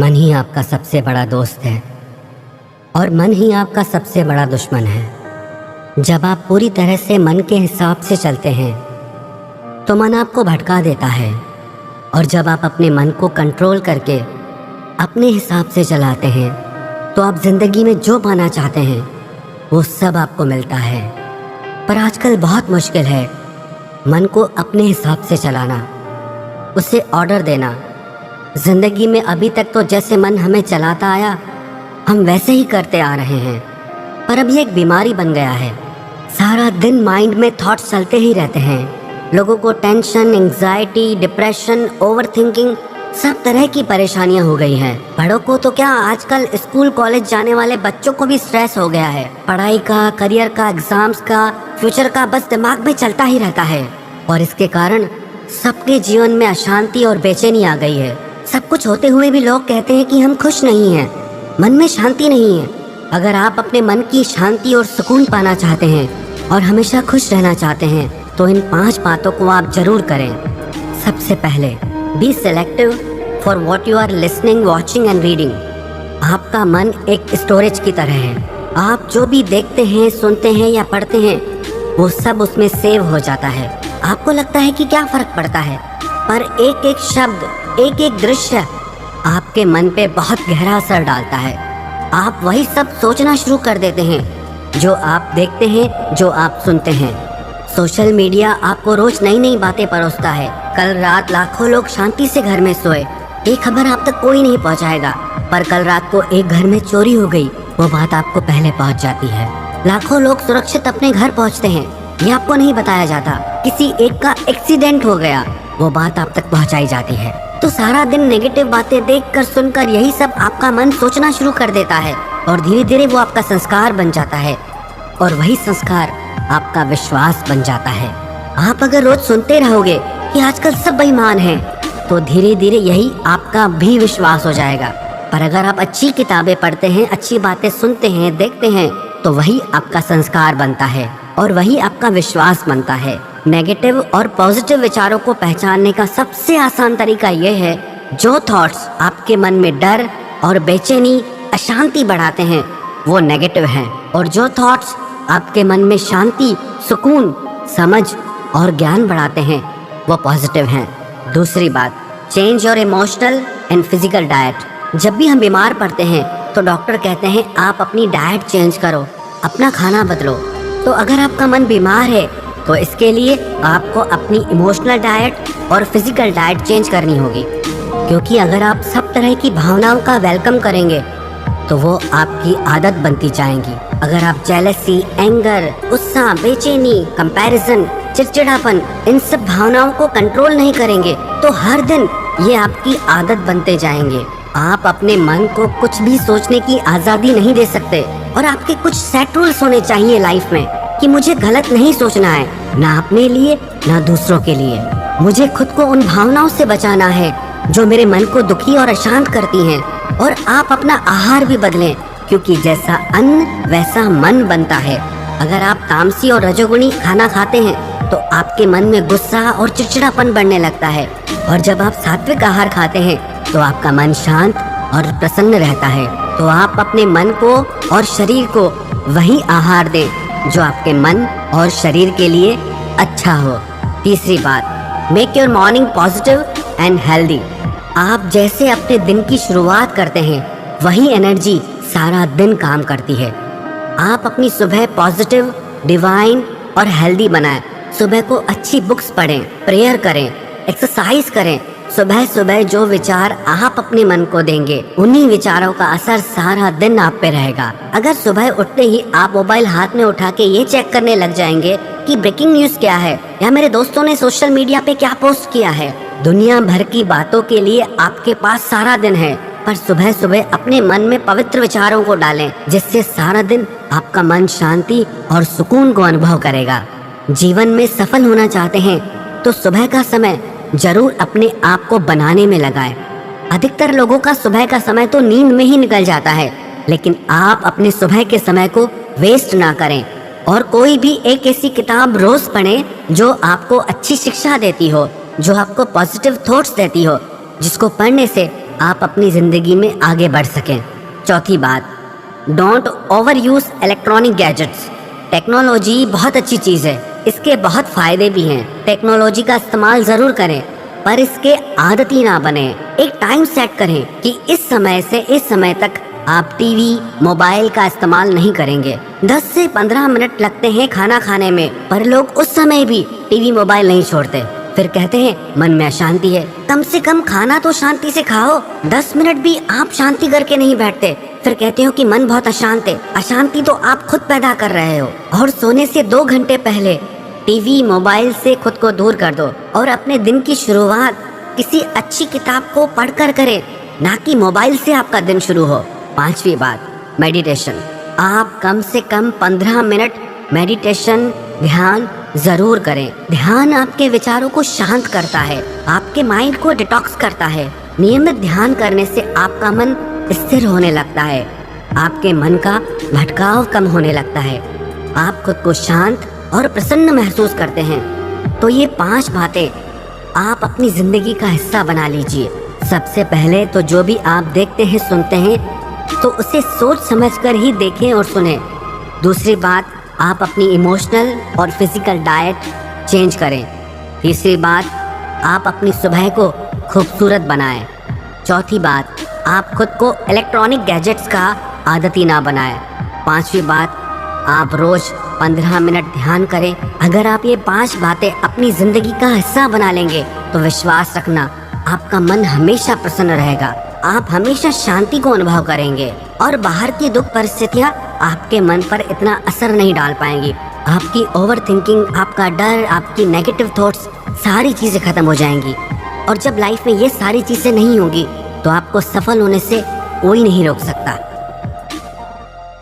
मन ही आपका सबसे बड़ा दोस्त है और मन ही आपका सबसे बड़ा दुश्मन है। जब आप पूरी तरह से मन के हिसाब से चलते हैं तो मन आपको भटका देता है, और जब आप अपने मन को कंट्रोल करके अपने हिसाब से चलाते हैं तो आप ज़िंदगी में जो पाना चाहते हैं वो सब आपको मिलता है। पर आजकल बहुत मुश्किल है मन को अपने हिसाब से चलाना, उसे ऑर्डर देना। ज़िंदगी में अभी तक तो जैसे मन हमें चलाता आया हम वैसे ही करते आ रहे हैं, पर अब ये एक बीमारी बन गया है। सारा दिन माइंड में थॉट्स चलते ही रहते हैं। लोगों को टेंशन, एंग्जाइटी, डिप्रेशन, ओवरथिंकिंग, सब तरह की परेशानियां हो गई हैं। बड़ों को तो क्या, आजकल स्कूल कॉलेज जाने वाले बच्चों को भी स्ट्रेस हो गया है। पढ़ाई का, करियर का, एग्जाम्स का, फ्यूचर का बस दिमाग में चलता ही रहता है, और इसके कारण सबके जीवन में अशांति और बेचैनी आ गई है। सब कुछ होते हुए भी लोग कहते हैं कि हम खुश नहीं हैं, मन में शांति नहीं है। अगर आप अपने मन की शांति और सुकून पाना चाहते हैं और हमेशा खुश रहना चाहते हैं तो इन 5 बातों को आप जरूर करें। सबसे पहले, be selective for what you are listening, watching and reading. आपका मन एक स्टोरेज की तरह है। आप जो भी देखते हैं, सुनते हैं या पढ़ते हैं वो सब उसमें सेव हो जाता है। आपको लगता है कि क्या फर्क पड़ता है, पर एक एक शब्द, एक एक दृश्य आपके मन पे बहुत गहरा असर डालता है। आप वही सब सोचना शुरू कर देते हैं जो आप देखते हैं, जो आप सुनते हैं। सोशल मीडिया आपको रोज नई नई बातें परोसता है। कल रात लाखों लोग शांति से घर में सोए, ये खबर आप तक कोई नहीं पहुंचाएगा, पर कल रात को एक घर में चोरी हो गई, वो बात आपको पहले पहुंच जाती है। लाखों लोग सुरक्षित अपने घर पहुंचते हैं, ये आपको नहीं बताया जाता। किसी एक का एक्सीडेंट हो गया, वो बात आप तक पहुंचाई जाती है। तो सारा दिन नेगेटिव बातें देखकर, सुनकर यही सब आपका मन सोचना शुरू कर देता है, और धीरे धीरे वो आपका संस्कार बन जाता है, और वही संस्कार आपका विश्वास बन जाता है। आप अगर रोज सुनते रहोगे कि आजकल सब बेईमान हैं, तो धीरे धीरे यही आपका भी विश्वास हो जाएगा। पर अगर आप अच्छी किताबें पढ़ते हैं, अच्छी बातें सुनते हैं, देखते हैं, तो वही आपका संस्कार बनता है और वही आपका विश्वास बनता है। नेगेटिव और पॉजिटिव विचारों को पहचानने का सबसे आसान तरीका यह है, जो थॉट्स आपके मन में डर और बेचैनी, अशांति बढ़ाते हैं वो नेगेटिव हैं, और जो थॉट्स आपके मन में शांति, सुकून, समझ और ज्ञान बढ़ाते हैं वो पॉजिटिव हैं। दूसरी बात, change your emotional and physical diet. जब भी हम बीमार पड़ते हैं तो डॉक्टर कहते हैं आप अपनी डाइट चेंज करो, अपना खाना बदलो। तो अगर आपका मन बीमार है तो इसके लिए आपको अपनी इमोशनल डाइट और फिजिकल डाइट चेंज करनी होगी, क्योंकि अगर आप सब तरह की भावनाओं का वेलकम करेंगे तो वो आपकी आदत बनती जाएंगी। अगर आप जेलसी, एंगर, गुस्सा, बेचैनी, कंपैरिजन, चिड़चिड़ापन, इन सब भावनाओं को कंट्रोल नहीं करेंगे तो हर दिन ये आपकी आदत बनते जाएंगे। आप अपने मन को कुछ भी सोचने की आज़ादी नहीं दे सकते, और आपके कुछ सेट रूल्स होने चाहिए लाइफ में कि मुझे गलत नहीं सोचना है, ना अपने लिए ना दूसरों के लिए। मुझे खुद को उन भावनाओं से बचाना है जो मेरे मन को दुखी और अशांत करती हैं। और आप अपना आहार भी बदलें, क्योंकि जैसा अन्न वैसा मन बनता है। अगर आप तामसी और रजोगुणी खाना खाते हैं तो आपके मन में गुस्सा और चिड़चिड़ापन बढ़ने लगता है, और जब आप सात्विक आहार खाते हैं तो आपका मन शांत और प्रसन्न रहता है। तो आप अपने मन को और शरीर को वही आहार दें जो आपके मन और शरीर के लिए अच्छा हो। तीसरी बात, make your morning positive and healthy. आप जैसे अपने दिन की शुरुआत करते हैं वही एनर्जी सारा दिन काम करती है। आप अपनी सुबह पॉजिटिव, डिवाइन और हेल्दी बनाएं। सुबह को अच्छी बुक्स पढ़ें, प्रेयर करें, एक्सरसाइज करें। सुबह सुबह जो विचार आप अपने मन को देंगे उन्हीं विचारों का असर सारा दिन आप पे रहेगा। अगर सुबह उठते ही आप मोबाइल हाथ में उठा के ये चेक करने लग जाएंगे कि ब्रेकिंग न्यूज क्या है या मेरे दोस्तों ने सोशल मीडिया पे क्या पोस्ट किया है, दुनिया भर की बातों के लिए आपके पास सारा दिन है। पर सुबह सुबह अपने मन में पवित्र विचारों को डालें, जिससे सारा दिन आपका मन शांति और सुकून को अनुभव करेगा। जीवन में सफल होना चाहते हैं तो सुबह का समय जरूर अपने आप को बनाने में लगाएं। अधिकतर लोगों का सुबह का समय तो नींद में ही निकल जाता है, लेकिन आप अपने सुबह के समय को वेस्ट ना करें, और कोई भी एक ऐसी किताब रोज पढ़ें जो आपको अच्छी शिक्षा देती हो, जो आपको पॉजिटिव थॉट्स देती हो, जिसको पढ़ने से आप अपनी ज़िंदगी में आगे बढ़ सकें। चौथी बात, don't over use electronic gadgets. Technology बहुत अच्छी चीज़ है, इसके बहुत फ़ायदे भी हैं। टेक्नोलॉजी का इस्तेमाल ज़रूर करें, पर इसके आदती ना बने। एक टाइम सेट करें कि इस समय से इस समय तक आप टीवी मोबाइल का इस्तेमाल नहीं करेंगे। 10 से 15 मिनट लगते हैं खाना खाने में, पर लोग उस समय भी टीवी मोबाइल नहीं छोड़ते। फिर कहते हैं मन में अशांति है। कम से कम खाना तो शांति से खाओ, 10 मिनट भी आप शांति करके नहीं बैठते। फिर कहते हो कि मन बहुत अशांत है। अशांति तो आप खुद पैदा कर रहे हो। और सोने से 2 घंटे पहले टीवी मोबाइल से खुद को दूर कर दो और अपने दिन की शुरुआत किसी अच्छी किताब को पढ़कर करें, ना कि मोबाइल से आपका दिन शुरू हो। 5वीं बात, मेडिटेशन। आप कम से कम 15 मिनट मेडिटेशन ध्यान जरूर करें। ध्यान आपके विचारों को शांत करता है, आपके माइंड को डिटॉक्स करता है। नियमित ध्यान करने से आपका मन स्थिर होने लगता है, आपके मन का भटकाव कम होने लगता है, आप खुद को शांत और प्रसन्न महसूस करते हैं। तो ये 5 बातें आप अपनी जिंदगी का हिस्सा बना लीजिए। सबसे पहले तो जो भी आप देखते हैं सुनते हैं तो उसे सोच समझकर ही देखें और सुने। दूसरी बात, आप अपनी इमोशनल और फिजिकल डाइट चेंज करें। तीसरी बात, आप अपनी सुबह को खूबसूरत बनाएं। चौथी बात, आप खुद को इलेक्ट्रॉनिक गैजेट्स का आदती ना बनाएं। 5वीं बात, आप रोज 15 मिनट ध्यान करें। अगर आप ये 5 बातें अपनी जिंदगी का हिस्सा बना लेंगे तो विश्वास रखना, आपका मन हमेशा प्रसन्न रहेगा, आप हमेशा शांति को अनुभव करेंगे और बाहर की दुख परिस्थितियाँ आपके मन पर इतना असर नहीं डाल पाएंगी। आपकी ओवर थिंकिंग, आपका डर, आपकी नेगेटिव थॉट्स, सारी चीज़ें खत्म हो जाएंगी। और जब लाइफ में ये सारी चीज़ें नहीं होंगी तो आपको सफल होने से कोई नहीं रोक सकता।